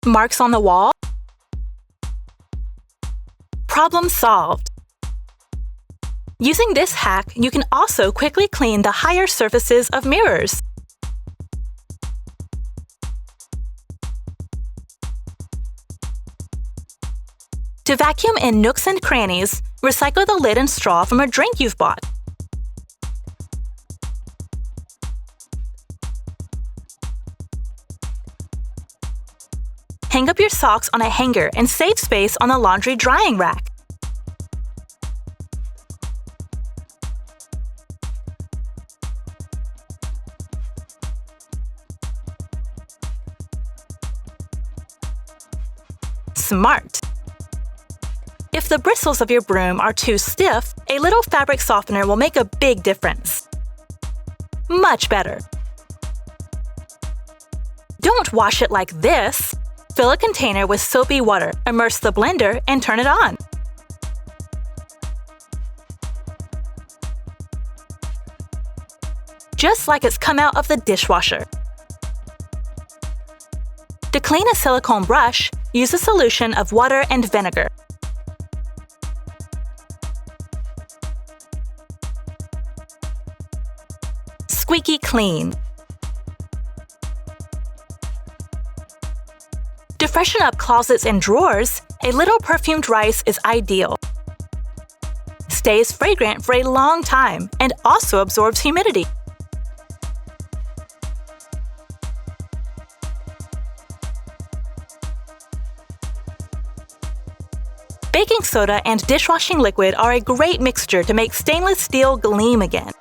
Marks on the wall? Problem solved! Using this hack, you can also quickly clean the higher surfaces of mirrors. To vacuum in nooks and crannies, recycle the lid and straw from a drink you've bought. Hang up your socks on a hanger and save space on the laundry drying rack. Smart! If the bristles of your broom are too stiff, a little fabric softener will make a big difference. Much better! Don't wash it like this! Fill a container with soapy water, immerse the blender, and turn it on. Just like it's come out of the dishwasher. To clean a silicone brush, use a solution of water and vinegar. Squeaky clean. To freshen up closets and drawers, a little perfumed rice is ideal. Stays fragrant for a long time and also absorbs humidity. Baking soda and dishwashing liquid are a great mixture to make stainless steel gleam again.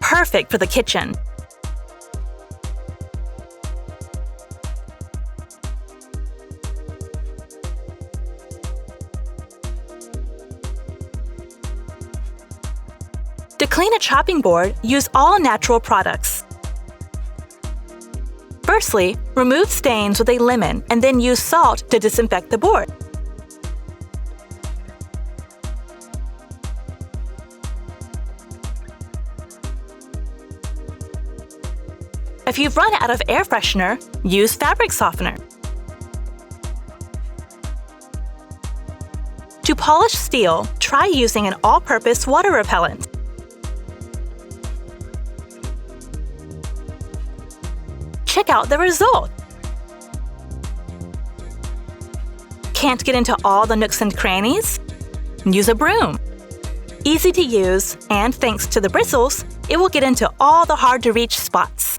Perfect for the kitchen. To clean a chopping board, use all natural products. Firstly, remove stains with a lemon and then use salt to disinfect the board. If you've run out of air freshener, use fabric softener. To polish steel, try using an all-purpose water repellent. Check out the result! Can't get into all the nooks and crannies? Use a broom. Easy to use, and thanks to the bristles, it will get into all the hard-to-reach spots.